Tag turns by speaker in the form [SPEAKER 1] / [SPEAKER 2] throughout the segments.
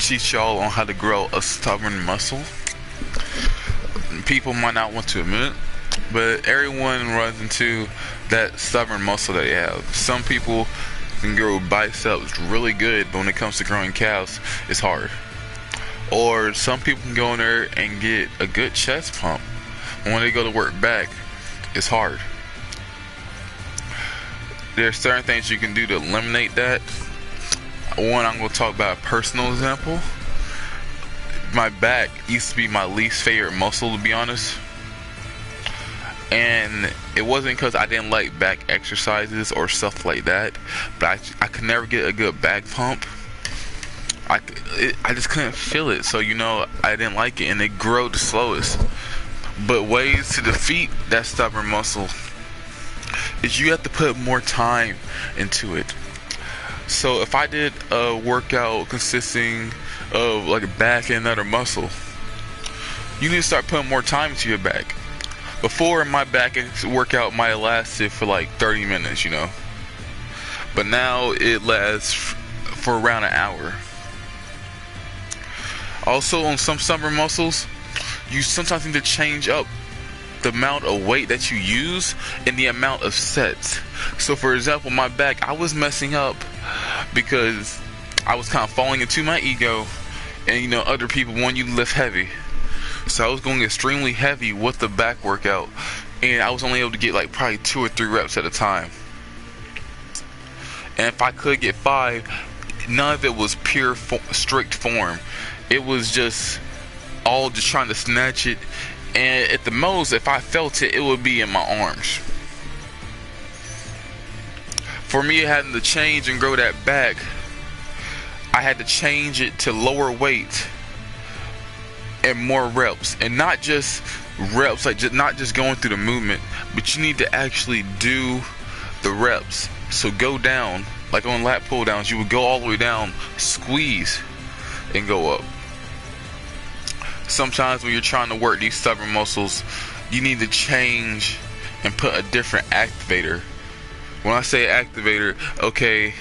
[SPEAKER 1] teach y'all on how to grow a stubborn muscle. People might not want to admit it, but everyone runs into that stubborn muscle that they have. Some people can grow biceps really good, but when it comes to growing calves, it's hard. Or some people can go in there and get a good chest pump, and when they go to work back, it's hard. There's certain things you can do to eliminate that. One, I'm going to talk about a personal example. My back used to be my least favorite muscle, to be honest. And it wasn't because I didn't like back exercises or stuff like that, but I could never get a good back pump. I just couldn't feel it, so I didn't like it, and it grew the slowest. But ways to defeat that stubborn muscle is you have to put more time into it. So if I did a workout consisting of like a back and another muscle, you need to start putting more time into your back. Before, my back workout might have lasted for like 30 minutes, but now it lasts for around an hour. Also, on some stubborn muscles, you sometimes need to change up the amount of weight that you use and the amount of sets. So for example, my back, I was messing up because I was kind of falling into my ego, and other people want you to lift heavy. So I was going extremely heavy with the back workout, and I was only able to get like probably 2 or 3 reps at a time. And if I could get 5, none of it was pure strict form. It was just all just trying to snatch it, and at the most, if I felt it, it would be in my arms. For me, having to change and grow that back, I had to change it to lower weight and more reps, and not just reps, not just going through the movement, but you need to actually do the reps. So go down, like on lat pull downs, you would go all the way down, squeeze, and go up. Sometimes when you're trying to work these stubborn muscles, you need to change and put a different activator. When I say activator, okay,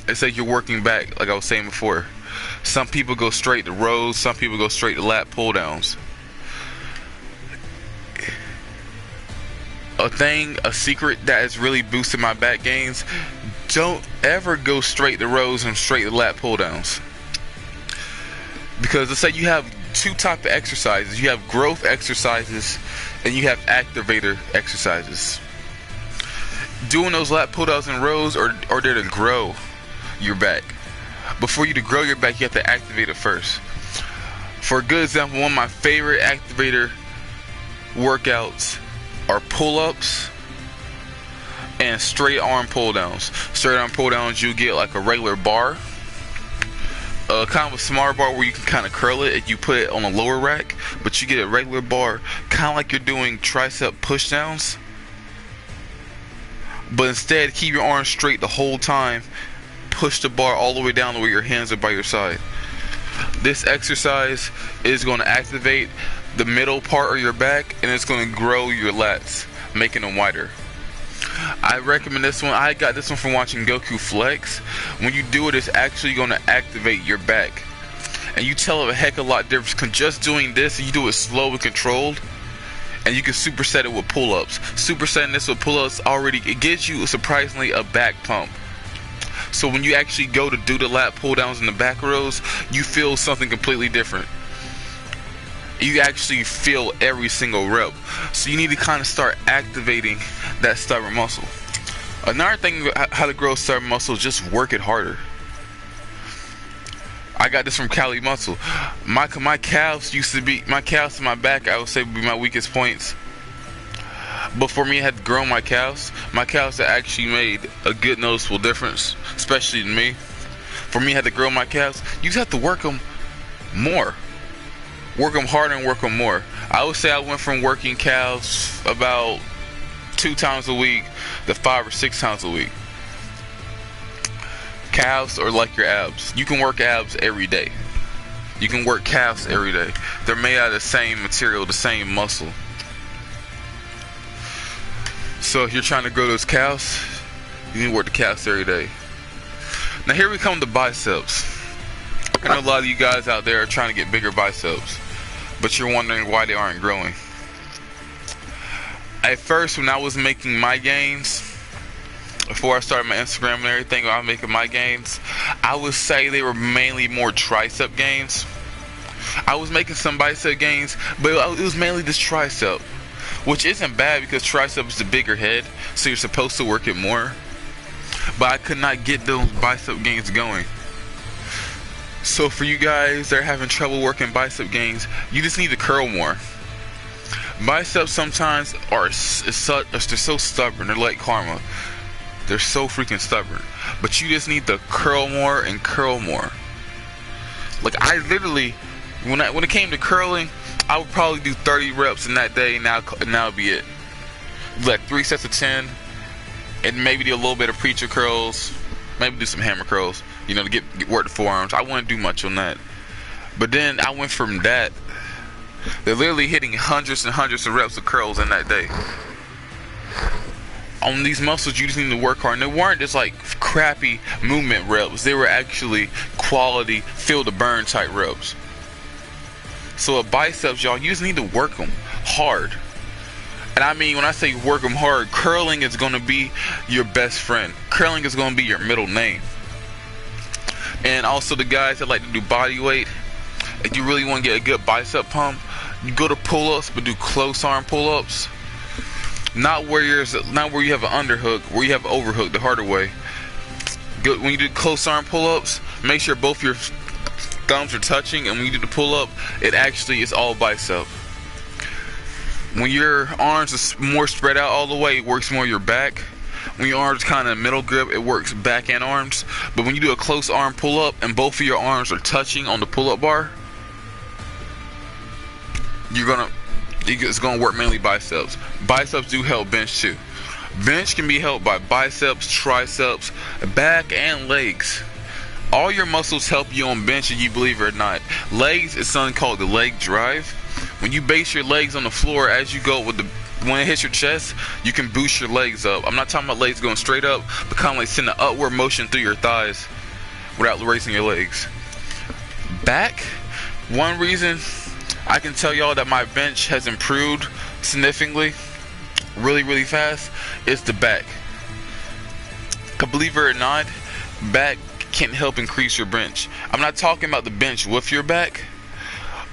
[SPEAKER 1] it's like you're working back, like I was saying before. Some people go straight to rows, some people go straight to lat pull downs. A secret that has really boosted my back gains: don't ever go straight to rows and straight to lat pull downs. Because let's say you have 2 types of exercises. You have growth exercises and you have activator exercises. Doing those lat pull downs in rows are there to grow your back. Before you to grow your back, you have to activate it first. For a good example, one of my favorite activator workouts are pull-ups and straight arm pull downs. Straight arm pull downs, you get like a regular bar, kind of a smaller bar where you can kind of curl it and you put it on a lower rack, but you get a regular bar, kind of like you're doing tricep push downs, but instead keep your arms straight the whole time. Push the bar all the way down to where your hands are by your side. This exercise is going to activate the middle part of your back, and it's going to grow your lats, making them wider. I recommend this one. I got this one from watching Goku Flex. When you do it, it's actually going to activate your back, and you tell a heck of a lot difference. Cause just doing this, you do it slow and controlled, and you can superset it with pull-ups. Supersetting this with pull-ups it gives you surprisingly a back pump. So when you actually go to do the lat pull downs in the back rows, you feel something completely different. You actually feel every single rep. So you need to kind of start activating that stubborn muscle. Another thing how to grow stubborn muscle is just work it harder. I got this from Cali Muscle. My calves and my back, I would say, would be my weakest points. But for me, I had to grow my calves. My calves have actually made a good noticeable difference, especially in me. For me, I had to grow my calves. You just have to work them more. Work them harder and work them more. I would say I went from working calves about 2 times a week to 5 or 6 times a week. Calves are like your abs. You can work abs every day. You can work calves every day. They're made out of the same material, the same muscle. So if you're trying to grow those calves, you need to work the calves every day. Now here we come to biceps. I know a lot of you guys out there are trying to get bigger biceps, but you're wondering why they aren't growing. At first, when I was making my gains, before I started my Instagram and everything, when I was making my gains, I would say they were mainly more tricep gains. I was making some bicep gains, but it was mainly just tricep, which isn't bad because tricep is the bigger head, so you're supposed to work it more. But I could not get those bicep gains going. So for you guys that are having trouble working bicep gains, you just need to curl more. Biceps sometimes they're so stubborn. They're like karma. They're so freaking stubborn. But you just need to curl more and curl more. Like I literally, when it came to curling, I would probably do 30 reps in that day, and now it'd be it. Like 3 sets of 10, and maybe do a little bit of preacher curls, maybe do some hammer curls, you know, to get work the forearms. I wouldn't do much on that. But then I went from that. They're literally hitting hundreds and hundreds of reps of curls in that day. On these muscles, you just need to work hard. And they weren't just like crappy movement reps. They were actually quality, feel the burn type reps. So with biceps, y'all, you just need to work them hard. And I mean, when I say work them hard, curling is going to be your best friend. Curling is going to be your middle name. And also the guys that like to do body weight, if you really want to get a good bicep pump, you go to pull-ups, but do close arm pull-ups. Not where you have an underhook, where you have an overhook, the harder way. When you do close arm pull-ups, make sure both your thumbs are touching, and when you do the pull-up, it actually is all bicep. When your arms are more spread out all the way, it works more your back. When your arms kind of middle grip, it works back and arms. But when you do a close arm pull-up and both of your arms are touching on the pull-up bar, it's gonna work mainly biceps. Biceps do help bench too. Bench can be helped by biceps, triceps, back, and legs. All your muscles help you on bench, if you believe it or not. Legs is something called the leg drive. When you base your legs on the floor as you go when it hits your chest, you can boost your legs up. I'm not talking about legs going straight up, but kind of like send an upward motion through your thighs without raising your legs. Back, one reason I can tell y'all that my bench has improved significantly, really fast, is the back. Believe it or not, back can help increase your bench. I'm not talking about the bench with your back,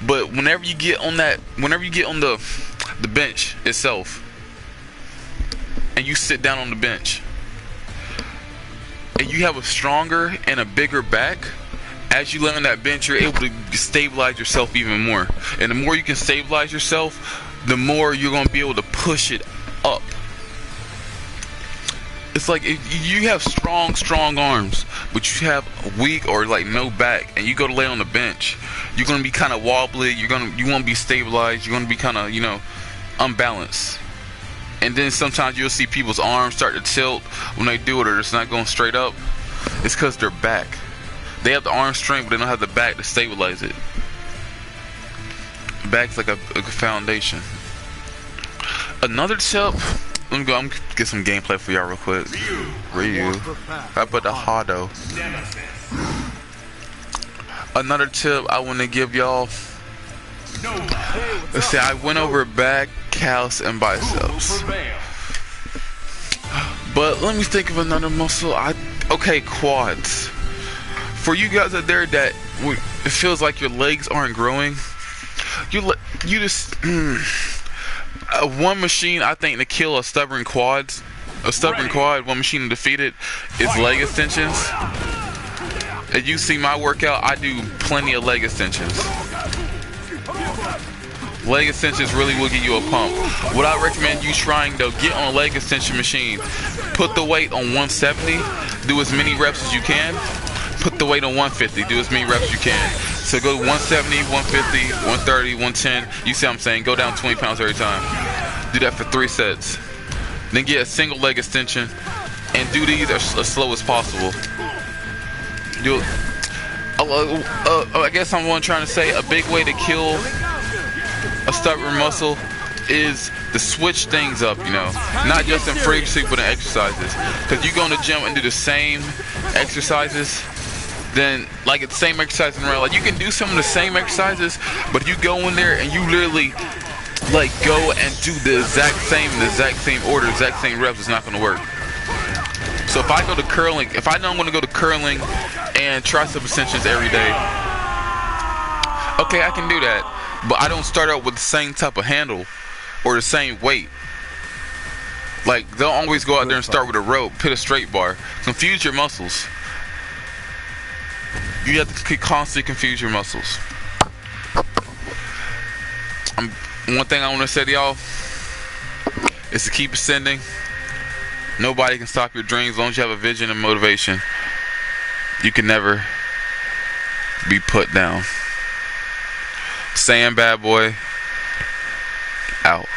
[SPEAKER 1] but whenever you get on the bench itself, and you sit down on the bench, and you have a stronger and a bigger back, as you lay on that bench, you're able to stabilize yourself even more. And the more you can stabilize yourself, the more you're going to be able to push it up. It's like if you have strong arms, but you have weak or like no back, and you go to lay on the bench, you're going to be kind of wobbly. You won't be stabilized. You're going to be kind of, unbalanced. And then sometimes you'll see people's arms start to tilt when they do it, or it's not going straight up. It's because they're back. They have the arm strength, but they don't have the back to stabilize it. Back's like a foundation. Another tip. I'm gonna get some gameplay for y'all real quick. Ryu. How about the Hado? Another tip I want to give y'all. Let's see, I went over back, calves, and biceps. But let me think of another muscle. Okay, quads. For you guys out there that it feels like your legs aren't growing, you just one machine I think to kill a stubborn quad, one machine to defeat it is leg extensions. As you see my workout, I do plenty of leg extensions. Leg extensions really will give you a pump. What I recommend you trying though, get on a leg extension machine. Put the weight on 170. Do as many reps as you can. Put the weight on 150. Do as many reps as you can. So go 170, 150, 130, 110. You see what I'm saying? Go down 20 pounds every time. Do that for 3 sets. Then get a single leg extension and do these as slow as possible. I guess I'm trying to say a big way to kill a stubborn muscle is to switch things up, not just in frequency but in exercises. Because you go in the gym and do the same exercises, then like it's the same exercise in real life. You can do some of the same exercises, but if you go in there and you literally like go and do the exact same order, exact same reps, it's not going to work. So if I go to curling, if I know I'm going to go to curling and tricep extensions every day, okay, I can do that, but I don't start out with the same type of handle or the same weight. Like, they'll always go out there and start with a rope, hit a straight bar. Confuse your muscles. You have to constantly confuse your muscles. One thing I want to say to y'all is to keep ascending. Nobody can stop your dreams as long as you have a vision and motivation. You can never be put down. Sam Bad Boy out.